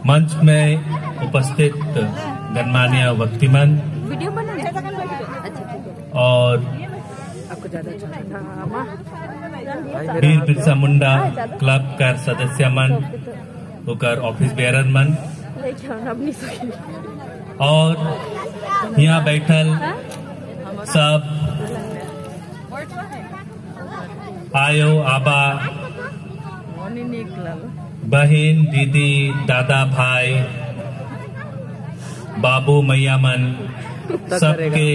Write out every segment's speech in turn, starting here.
मंच में उपस्थित गणमान्य व्यक्तिमन और वीर बिरसा मुंडा क्लब का सदस्य मन, ओकर ऑफिस बेरर मन और यहाँ बैठल सब आयो आबा बहन दीदी दादा भाई बाबू मैया मन सबके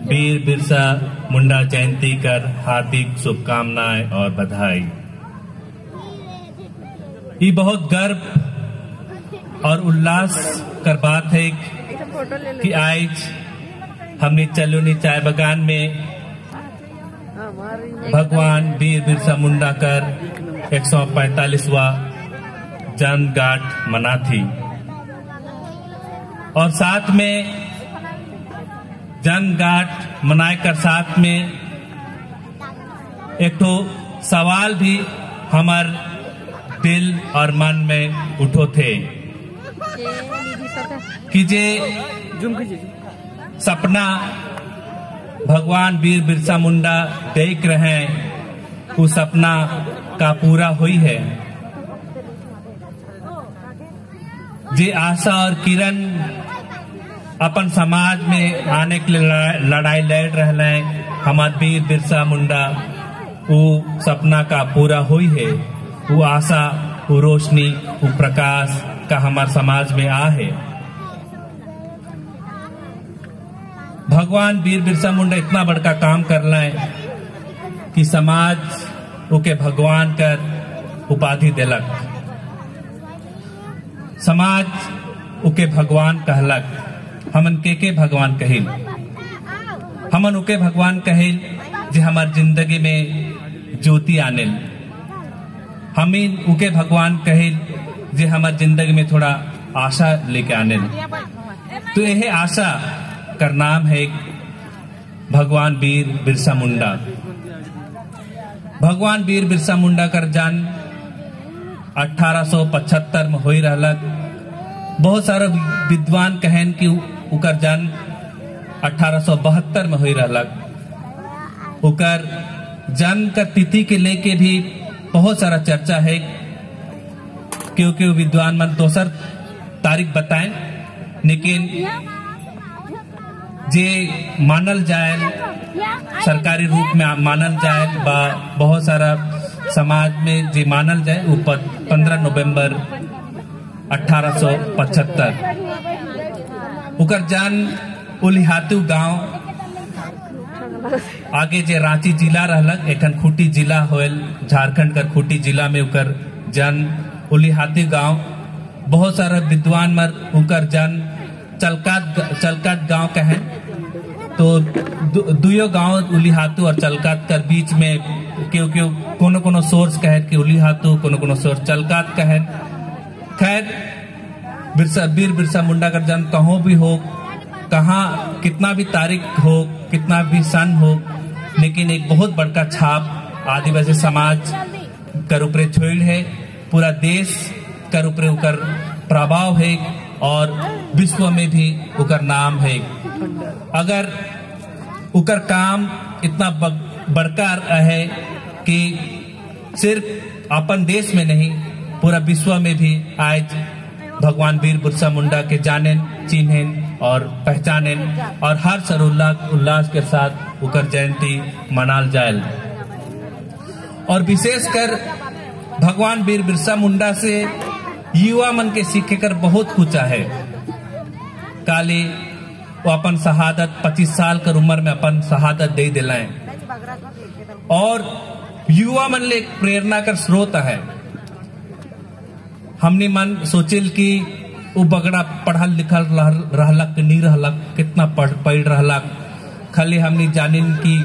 वीर बिरसा मुंडा जयंती कर हार्दिक शुभकामनाएं और बधाई। ये बहुत गर्व और उल्लास कर बात है कि आज हमने चलुनी चाय बागान में भगवान वीर बिरसा मुंडा कर 145वां जन्म गांठ मना थी और साथ में जन्म गांठ मनाए कर साथ में एक तो सवाल भी हमार दिल और मन में उठो थे कि जे सपना भगवान वीर बिरसा मुंडा देख रहे हैं उस सपना का पूरा हुई है। जे आशा और किरण अपन समाज में आने के लिए लड़ाई लड़ रहे हैं, हमारे वीर बिरसा मुंडा वो सपना का पूरा हुई है। वो आशा, वो रोशनी, वो प्रकाश का हमारे समाज में आ है। भगवान वीर बिरसा मुंडा इतना बड़का काम कर रहे हैं कि समाज उके भगवान कर उपाधि दिलक, समाज उके भगवान कहलक। हमन के भगवान कहिल, हमन उके भगवान कहिल जे हमार जिंदगी में ज्योति आनिल। हमीन उके भगवान कहिल जे हमार जिंदगी में थोड़ा आशा लेके आनिल। तो यह आशा कर नाम है भगवान वीर बिरसा मुंडा। भगवान वीर बिरसा मुंडा कर जन्म 1875 में हुई रहलक। बहुत सारा विद्वान कहन कि उकर जन्म 1872 में हुई रहलक। उकर जन्म का तिथि के लेके भी बहुत सारा चर्चा है, क्योंकि विद्वान मन दोसर तारीख बताएं, लेकिन जे मानल जाए सरकारी रूप में मानल जाए बा बहुत सारा समाज में जे मानल जाए वो 15 नवंबर 1875 उकर जन्म उलिहातू गांव आगे जे रांची जिला रहलक, एखन खूंटी जिला होल, झारखंड का खूंटी जिला में उकर जन्म उलिहातू गांव। बहुत सारा विद्वान मर उकर जन्म चलकात गांव का है। तो दुयो गांव उलिहातू और चलकात कर बीच में क्योंकि कोनो सोर्स कहे कि उलिहातू, कोनो सोर्स चलकात कहे। खैर वीर बिरसा मुंडा का जन्म कहीं भी हो, कहाँ कितना भी तारीख हो, कितना भी सन हो, लेकिन एक बहुत बड़का छाप आदिवासी समाज कर ऊपर छोड़ है। पूरा देश कर ऊपर उकर प्रभाव है और विश्व में भी उकर नाम है। अगर उकर काम इतना बड़का है कि सिर्फ अपन देश में नहीं पूरा विश्व में भी आज भगवान वीर बिरसा मुंडा के जानेन, चिन्हें और पहचानेन और हर उल्लास के साथ उकर जयंती मनाल जाए। और विशेषकर भगवान वीर बिरसा मुंडा से युवा मन के सीखे कर बहुत कुछ है। काली वो अपन शहादत 25 साल कर उम्र में अपन शहादत दे दिलाए और युवा मन ले प्रेरणा कर स्रोत है। हमने मन सोचिल कि वो बगड़ा पढ़ल लिखल रहलक नहीं रहलक, कितना पढ़ रहलक। खाली हमने जानिन कि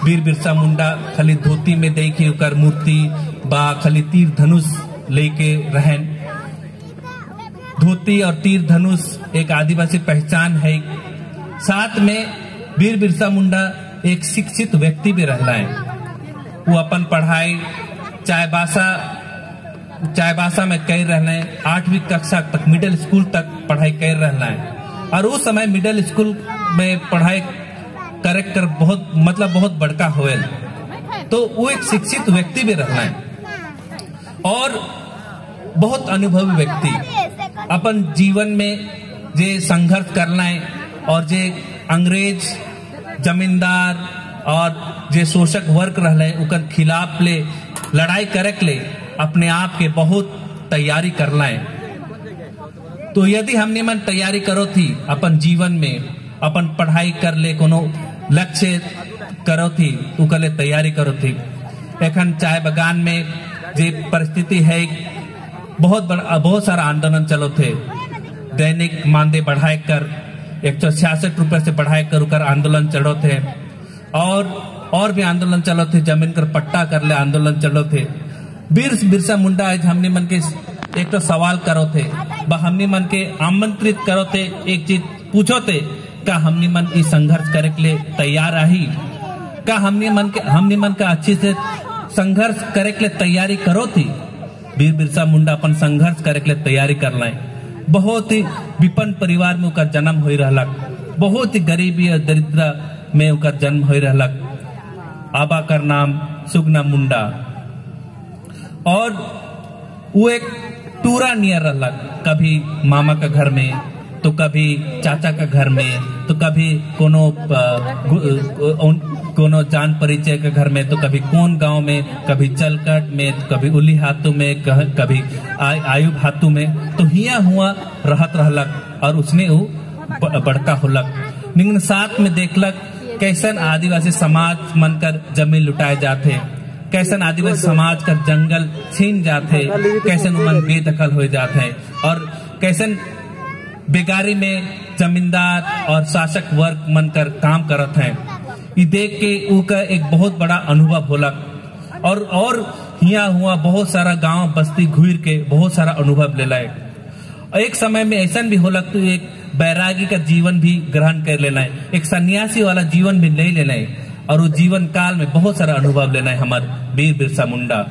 वीर बिरसा मुंडा खाली धोती में देखी उकर मूर्ति बा खाली तीर धनुष लेके रहन। धोती और तीर धनुष एक आदिवासी पहचान है। साथ में वीर बिरसा मुंडा एक शिक्षित व्यक्ति भी रहला है। वो अपन पढ़ाई चाहे भाषा चाईबासा में कर रहे 8वीं कक्षा तक मिडिल स्कूल तक पढ़ाई कर रहे हैं। और उस समय मिडिल स्कूल में पढ़ाई करे कर बहुत बड़का होल, तो वो एक शिक्षित व्यक्ति भी रहना है और बहुत अनुभवी व्यक्ति अपन जीवन में जे संघर्ष करना है और जे अंग्रेज जमींदार और जे शोषक वर्ग रहले उकर खिलाफ ले लड़ाई करे के ले अपने आप के बहुत तैयारी करना है। तो यदि हमने मन तैयारी करो थी अपन जीवन में, अपन पढ़ाई कर ले, कोनो लक्ष्य करो थी, उकले तैयारी करो थी। एखन चाय बगान में जे परिस्थिति है, बहुत सारा आंदोलन चलो थे। दैनिक मानदेय बढ़ाए कर 166 रुपए से बढ़ाए कर उकर आंदोलन चलो थे और भी आंदोलन चलो थे। जमीन कर पट्टा कर ले आंदोलन चलो थे। बिरसा मुंडा आज हमने मन के एक तो सवाल करो थे, हमने मन के आमंत्रित करो थे, एक चीज पूछो थे, क्या हमने मन इस संघर्ष करे के लिए तैयार रही? क्या हमने मन का अच्छी से संघर्ष करे के लिए तैयारी करो थी? बिरसा मुंडा अपन संघर्ष करे के लिए तैयारी करना है। बहुत ही विपन्न परिवार में उकर जन्म हो रहलक, बहुत ही गरीबी और दरिद्र में उकर जन्म हो रहलक। आबा कर नाम सुगना मुंडा और वो एक टूरा नियर रहलक, कभी मामा का घर में तो कभी चाचा का घर में तो कभी कोनो जान परिचय के घर में तो कभी कौन गांव में, कभी चलकट में तो कभी उली हाथू में, कभी आयुब हाथू में। तो हिया हुआ रहत रहलक और उसने वो बड़का होलक। निम्न साथ में देखलक कैसन आदिवासी समाज मनकर जमीन लुटाए जाते, कैसन आदिवासी समाज का जंगल छीन जाते, कैसन मन बेदखल हो जाते और कैसन बेगारी में जमींदार और शासक वर्ग मनकर काम करत हैं। ये देख के उनका एक बहुत बड़ा अनुभव होलक और हिया हुआ बहुत सारा गांव बस्ती घूर के बहुत सारा अनुभव ले लाए। एक समय में ऐसा भी होलक तो एक बैरागी का जीवन भी ग्रहण कर लेना है, एक सन्यासी वाला जीवन भी ले लेना है और वो जीवन काल में बहुत सारा अनुभव लेना है। हमारे वीर बिरसा मुंडा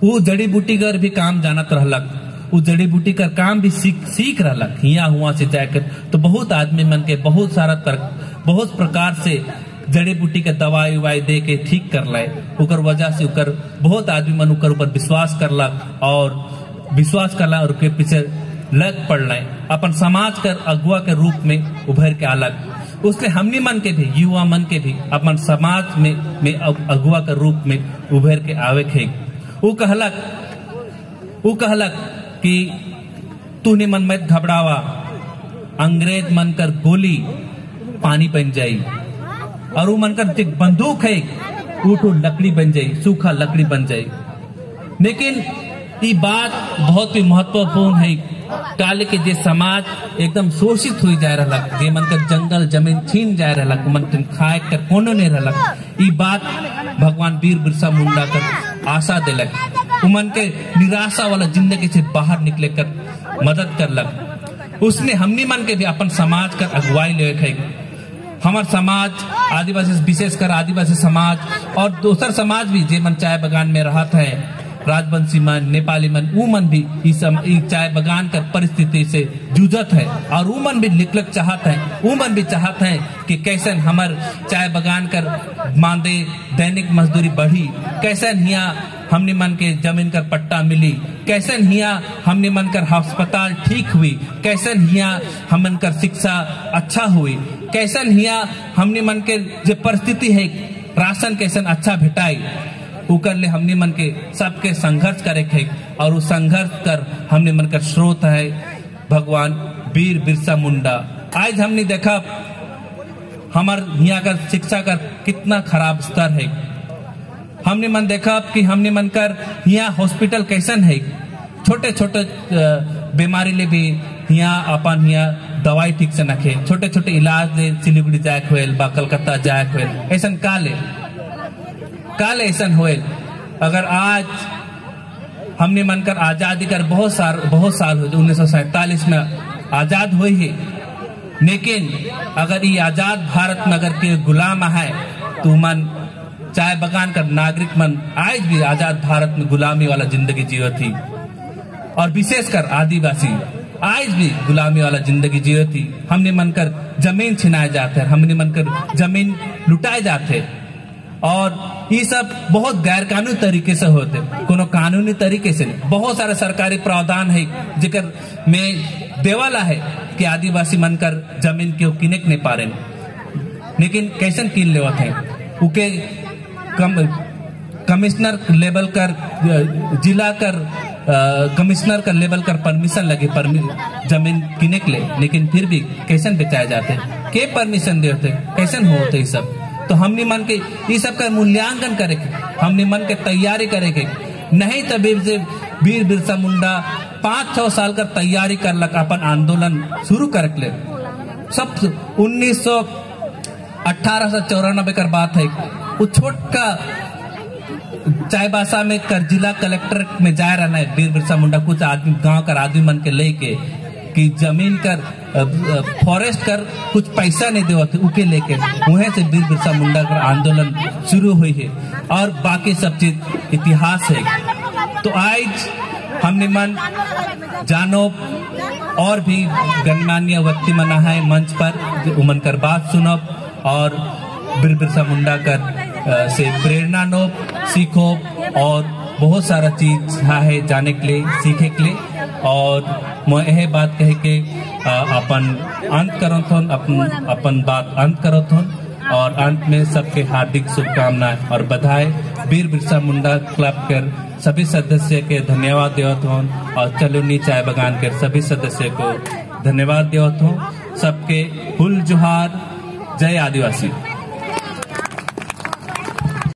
वो जड़ी बूटी कर भी काम जानत रहलक, वो जड़ी बूटी का काम भी सीख रहलक हिया हुआ से जाकर। तो बहुत आदमी मन के बहुत प्रकार से जड़ी बूटी के दवाई उवाई दे के ठीक कर लाए, उकर वजह से उकर बहुत आदमी मन उकर ऊपर विश्वास करलक और उसके पीछे लग पड़ लाए, अपन समाज कर अगुआ के रूप में उभर के अलग। उसने हमनी मन के भी, युवा मन के भी अपन समाज में अगुआ के रूप में उभर के आवे खे। वो कहलक कि तूने मन मत घबरावा, अंग्रेज मन कर गोली पानी बन जाई और वो मन कर बंदूक है उठो लकड़ी बन जाई, सूखा लकड़ी बन जाई। लेकिन ये बात बहुत ही महत्वपूर्ण है, काले के जे समाज एकदम शोषित हो जा रहा, जे मन का जंगल जमीन छीन जा रहा, मन खाए कर कोनो नहीं रहा। ये बात भगवान वीर बिरसा मुंडा कर आशा दिलक, उमन के निराशा वाला जिंदगी से बाहर निकले कर मदद करलक। उसने हमनी मन के भी अपन समाज कर अगुवाई ले। हमार समाज आदिवासी, विशेषकर आदिवासी समाज और दूसर समाज भी जे मन चाय बगान में रहत है, राजवंशी मन, नेपाली मन, वो मन भी इस चाय बगान कर परिस्थिति से जूझत है और वो मन भी निकलक चाहत है। वो मन भी चाहत है कि कैसे हमार चाय बगान कर मानदेय दैनिक मजदूरी बढ़ी, कैसे हिया हमने मन के जमीन कर पट्टा मिली, कैसे हिया हमने मन कर अस्पताल ठीक हुई, कैसे हिया हमन कर शिक्षा अच्छा हुई, कैसे हिया हमने मन के जो परिस्थिति है राशन कैसे अच्छा भेटाई। उकर ले हमने मन के सबके संघर्ष करे थे और उस संघर्ष कर हमने मन का स्रोत है भगवान वीर बिरसा मुंडा। आज हमने देखा हमार यहाँ का शिक्षा का कितना खराब स्तर है। हमने मन देखा कि हमने मन कर यहाँ हॉस्पिटल कैसन है, छोटे छोटे बीमारी ले भी यहाँ अपन यहाँ दवाई ठीक से नखे, छोटे छोटे इलाज ले सिलीगुड़ी जाए खोल बा कलकत्ता जाए खोल, ऐसा काल ऐसा होए। अगर आज हमने मन कर आजादी कर बहुत साल हो, 1947 में आजाद हुई है, लेकिन अगर ये आजाद भारत में अगर के गुलाम है तो मन चाय बगान कर नागरिक मन आज भी आजाद भारत में गुलामी वाला जिंदगी जियो थी, और विशेषकर आदिवासी आज भी गुलामी वाला जिंदगी जियो थी। हमने मनकर जमीन छिनाए जाते, हमने मनकर जमीन लुटाए जाते, और ये सब बहुत गैर कानूनी तरीके से होते, कोनो कानूनी तरीके से नहीं। बहुत सारे सरकारी प्रावधान है जिकर में देवाला है कि आदिवासी मनकर जमीन के किने नहीं पा रहे, लेकिन कैसन कीन लेवत है उके कमिश्नर लेवल कर, जिला कर कमिश्नर का लेवल कर परमिशन लगे जमीन किने के लिए, लेकिन फिर भी कैसन बेचाए जाते, के परमिशन देते, कैसन होते ये सब। तो हमने मन के ये सब का मूल्यांकन करे के, हमने मन के तैयारी करे के, नहीं तो वीर बिरसा मुंडा 5-6 साल का तैयारी कर लग अपन आंदोलन शुरू कर ले। सब 1894 का बात है, वो छोट का चाईबासा में कर जिला कलेक्टर में जा रहा है वीर बिरसा मुंडा, कुछ आदमी गांव कर आदमी मन के लेके कि जमीन कर फॉरेस्ट कर कुछ पैसा नहीं देवा थे, उके लेके वहीं से वीर बिरसा मुंडा का आंदोलन शुरू हुई है, और बाकी सब चीज इतिहास है। तो आज हमने मन जानो और भी गणमान्य व्यक्ति मना है मंच पर उमन कर बात सुनो, और वीर बिरसा मुंडा कर से प्रेरणा नो, सीखो, और बहुत सारा चीज है जाने के लिए, सीखे के लिए। और मैं यह बात कह के अपन अंत करो थोन, अपन बात अंत करो थोन, और अंत में सबके हार्दिक शुभकामनाएं और बधाई। वीर बिरसा मुंडा क्लब के सभी सदस्य के धन्यवाद देवत हूँ, और चलुनी चाय बगान के सभी सदस्य को धन्यवाद देवत हूँ। सबके हुल जोहार, जय आदिवासी।